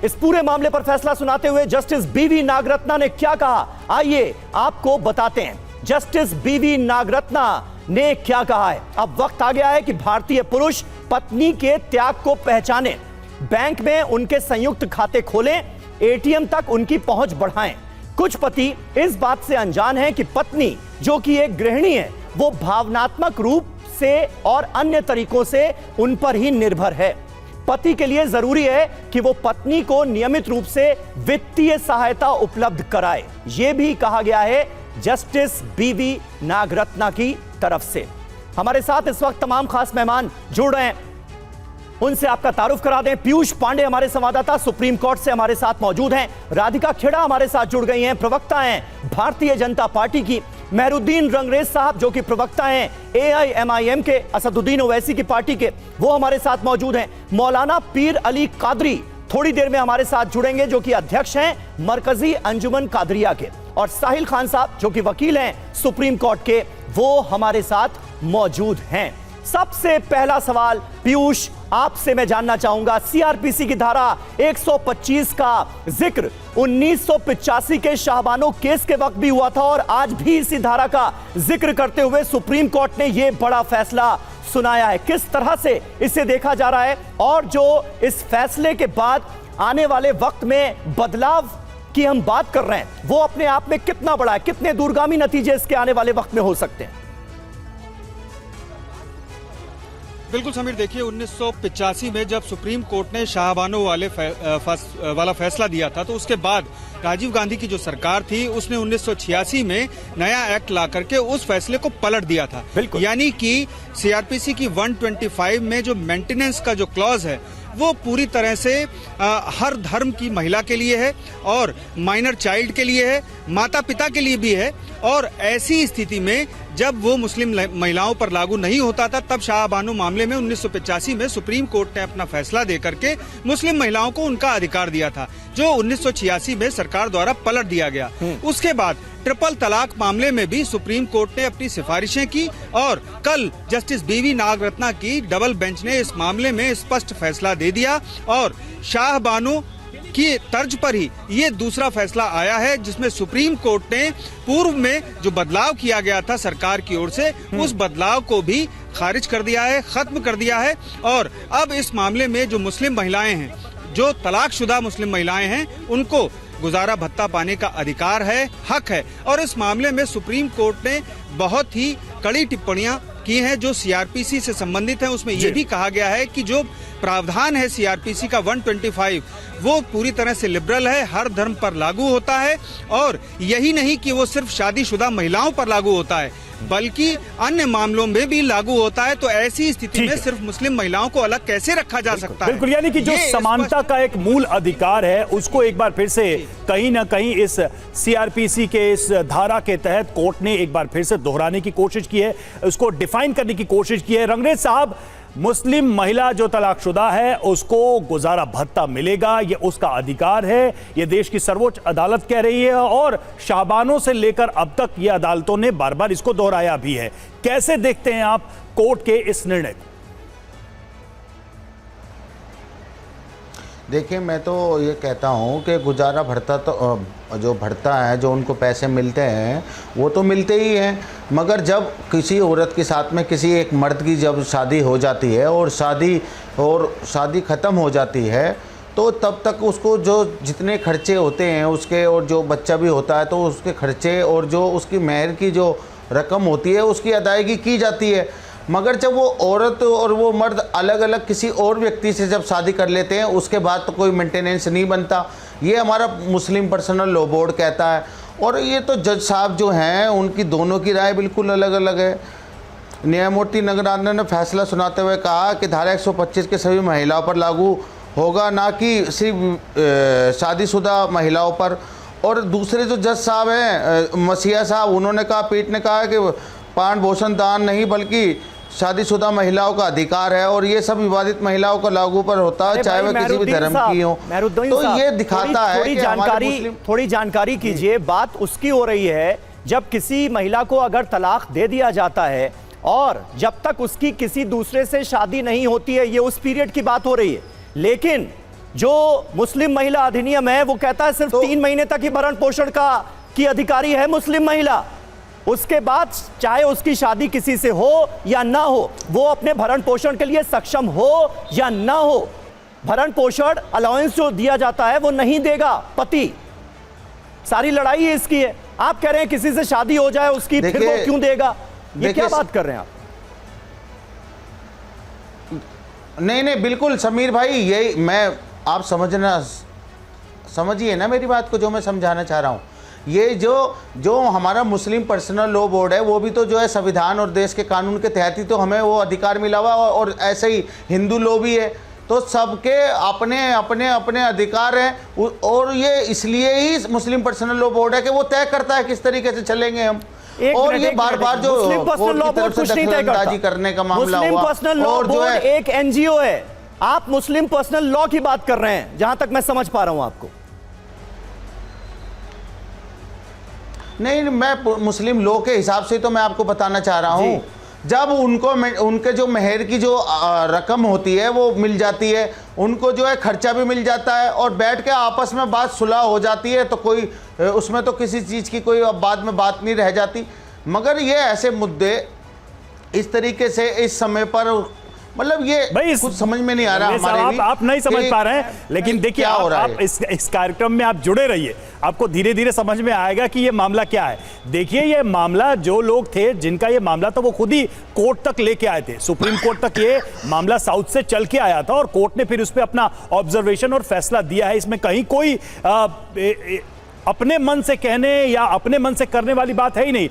इस पूरे मामले पर फैसला सुनाते हुए जस्टिस बीवी नागरत्ना ने क्या कहा, आइए आपको बताते हैं। जस्टिस बीवी नागरत्ना ने क्या कहा है। अब वक्त आ गया है कि भारतीय पुरुष पत्नी के त्याग को पहचाने, बैंक में उनके संयुक्त खाते खोलें, एटीएम तक उनकी पहुंच बढ़ाएं। कुछ पति इस बात से अनजान हैं कि पत्नी जो कि एक गृहिणी है, वो भावनात्मक रूप से और अन्य तरीकों से उन पर ही निर्भर है। पति के लिए जरूरी है कि वो पत्नी को नियमित रूप से वित्तीय सहायता उपलब्ध कराए। यह भी कहा गया है जस्टिस बीवी नागरत्ना की तरफ से। हमारे साथ इस वक्त तमाम खास मेहमान जुड़ रहे हैं, उनसे आपका तारुफ करा दें। पीयूष पांडे हमारे संवाददाता सुप्रीम कोर्ट से हमारे साथ मौजूद हैं। राधिका खेड़ा हमारे साथ जुड़ गई हैं, प्रवक्ता हैं भारतीय जनता पार्टी की। मेहरुद्दीन रंगरेज साहब जो कि प्रवक्ता हैं AIMIM के, असदुद्दीन ओवैसी की पार्टी के, वो हमारे साथ मौजूद हैं। मौलाना पीर अली कादरी थोड़ी देर में हमारे साथ जुड़ेंगे, जो कि अध्यक्ष हैं मरकजी अंजुमन कादरिया के। और साहिल खान साहब जो कि वकील हैं सुप्रीम कोर्ट के, वो हमारे साथ मौजूद हैं। सबसे पहला सवाल पीयूष आपसे मैं जानना चाहूंगा, सीआरपीसी की धारा 125 का जिक्र 1985 के शाहबानो केस के वक्त भी हुआ था और आज भी इसी धारा का जिक्र करते हुए सुप्रीम कोर्ट ने यह बड़ा फैसला सुनाया है। किस तरह से इसे देखा जा रहा है और जो इस फैसले के बाद आने वाले वक्त में बदलाव की हम बात कर रहे हैं, वो अपने आप में कितना बड़ा है, कितने दूरगामी नतीजे इसके आने वाले वक्त में हो सकते हैं? बिल्कुल समीर, देखिए 1985 में जब सुप्रीम कोर्ट ने शाहबानो वाला फैसला दिया था, तो उसके बाद राजीव गांधी की जो सरकार थी उसने 1986 में नया एक्ट ला करके उस फैसले को पलट दिया था। यानी कि सीआरपीसी की 125 में जो मेंटेनेंस का जो क्लॉज है वो पूरी तरह से हर धर्म की महिला के लिए है और माइनर चाइल्ड के लिए है, माता पिता के लिए भी है। और ऐसी स्थिति में जब वो मुस्लिम महिलाओं पर लागू नहीं होता था, तब शाहबानो मामले में 1985 में सुप्रीम कोर्ट ने अपना फैसला देकर के मुस्लिम महिलाओं को उनका अधिकार दिया था, जो 1986 में सरकार द्वारा पलट दिया गया। उसके बाद ट्रिपल तलाक मामले में भी सुप्रीम कोर्ट ने अपनी सिफारिशें की और कल जस्टिस बीवी नागरत्ना की डबल बेंच ने इस मामले में स्पष्ट फैसला दे दिया और शाहबानो की तर्ज पर ही ये दूसरा फैसला आया है, जिसमें सुप्रीम कोर्ट ने पूर्व में जो बदलाव किया गया था सरकार की ओर से, उस बदलाव को भी खारिज कर दिया है, खत्म कर दिया है। और अब इस मामले में जो मुस्लिम महिलाएं हैं, जो तलाकशुदा मुस्लिम महिलाएं हैं, उनको गुजारा भत्ता पाने का अधिकार है, हक है। और इस मामले में सुप्रीम कोर्ट ने बहुत ही कड़ी टिप्पणियां की हैं जो सीआरपीसी से संबंधित हैं। उसमें यह भी कहा गया है कि जो प्रावधान है सीआरपीसी का 125 वो पूरी तरह से लिबरल है, हर धर्म पर लागू होता है। और यही नहीं कि वो सिर्फ शादीशुदा महिलाओं पर लागू होता है, बल्कि अन्य मामलों में भी लागू होता है। तो ऐसी स्थिति में सिर्फ मुस्लिम महिलाओं को अलग कैसे रखा जा सकता है? बिल्कुल, यानी कि जो समानता का एक मूल अधिकार है उसको एक बार फिर से कहीं ना कहीं इस सीआरपीसी के इस धारा के तहत कोर्ट ने एक बार फिर से दोहराने की कोशिश की है, उसको डिफाइन करने की कोशिश की है। रंगरेज साहब, मुस्लिम महिला जो तलाकशुदा है उसको गुजारा भत्ता मिलेगा, ये उसका अधिकार है, ये देश की सर्वोच्च अदालत कह रही है और शाहबानो से लेकर अब तक ये अदालतों ने बार बार इसको दोहराया भी है। कैसे देखते हैं आप कोर्ट के इस निर्णय को? देखिए, मैं तो ये कहता हूँ कि गुजारा भत्ता तो जो भत्ता है, जो उनको पैसे मिलते हैं वो तो मिलते ही हैं, मगर जब किसी औरत के साथ में किसी एक मर्द की जब शादी हो जाती है और शादी ख़त्म हो जाती है, तो तब तक उसको जो जितने खर्चे होते हैं उसके, और जो बच्चा भी होता है तो उसके खर्चे और जो उसकी मेहर की जो रकम होती है उसकी अदायगी की जाती है। मगर जब वो औरत और वो मर्द अलग अलग किसी और व्यक्ति से जब शादी कर लेते हैं, उसके बाद तो कोई मेंटेनेंस नहीं बनता, ये हमारा मुस्लिम पर्सनल लॉ बोर्ड कहता है। और ये तो जज साहब जो हैं उनकी दोनों की राय बिल्कुल अलग अलग है। न्यायमूर्ति नागरत्ना ने फैसला सुनाते हुए कहा कि धारा 125 के सभी महिलाओं पर लागू होगा, ना कि सिर्फ शादीशुदा महिलाओं पर। और दूसरे जो जज साहब हैं मसीहा साहब, उन्होंने कहा, पीठ ने कहा कि पान भोषण दान नहीं बल्कि शादीशुदा महिलाओं का अधिकार है और ये सब विवादित महिलाओं का लागू पर होता है, चाहे वह किसी भी धर्म की हो। तो ये दिखाता है कि थोड़ी जानकारी कीजिए। बात उसकी हो रही है जब किसी महिला को अगर तलाक दे दिया जाता है और जब तक उसकी किसी दूसरे से शादी नहीं होती है, ये उस पीरियड की बात हो रही है। लेकिन जो मुस्लिम महिला अधिनियम है वो कहता है सिर्फ 3 महीने तक ही भरण पोषण की अधिकारी है मुस्लिम महिला। उसके बाद चाहे उसकी शादी किसी से हो या ना हो, वो अपने भरण पोषण के लिए सक्षम हो या ना हो, भरण पोषण अलाउंस जो दिया जाता है वो नहीं देगा पति। सारी लड़ाई है इसकी है। आप कह रहे हैं किसी से शादी हो जाए उसकी, फिर वो क्यों देगा? ये क्या बात कर रहे हैं आप? नहीं बिल्कुल समीर भाई, यही मैं, आप समझिए ना मेरी बात को, जो मैं समझाना चाह रहा हूँ। ये जो हमारा मुस्लिम पर्सनल लॉ बोर्ड है, वो भी तो जो है संविधान और देश के कानून के तहत ही तो हमें वो अधिकार मिला हुआ, और ऐसे ही हिंदू लॉ भी है। तो सबके अपने अपने अपने अधिकार हैं, और ये इसलिए ही मुस्लिम पर्सनल लॉ बोर्ड है कि वो तय करता है किस तरीके से चलेंगे हम। और ये बार बार जो मुस्लिम पर्सनल लॉ बोर्ड कुछ नहीं तय करता, करने का मामला हुआ। मुस्लिम पर्सनल लॉ बोर्ड एक एनजीओ है। आप मुस्लिम पर्सनल लॉ की बात कर रहे हैं, जहां तक मैं समझ पा रहा हूं आपको। नहीं, मैं मुस्लिम लॉ के हिसाब से तो मैं आपको बताना चाह रहा हूं। जब उनके जो मेहर की जो रकम होती है वो मिल जाती है, उनको जो है खर्चा भी मिल जाता है, और बैठ के आपस में बात सुलह हो जाती है, तो कोई उसमें तो किसी चीज़ की कोई बाद में बात नहीं रह जाती। मगर ये ऐसे मुद्दे इस तरीके से इस समय पर, मतलब ये कुछ समझ में नहीं आ रहा हमारे। आप नहीं समझ पा रहे हैं, लेकिन देखिए आप इस कार्यक्रम में आप जुड़े रहिए, आपको धीरे धीरे समझ में आएगा कि ये मामला क्या है। देखिए, ये मामला, जो लोग थे जिनका ये मामला था, वो खुद ही कोर्ट तक लेके आए थे, सुप्रीम कोर्ट तक ये मामला साउथ से चल के आया था, और कोर्ट ने फिर उस पर अपना ऑब्जर्वेशन और फैसला दिया है। इसमें कहीं कोई अपने मन से कहने या अपने मन से करने वाली बात है ही नहीं।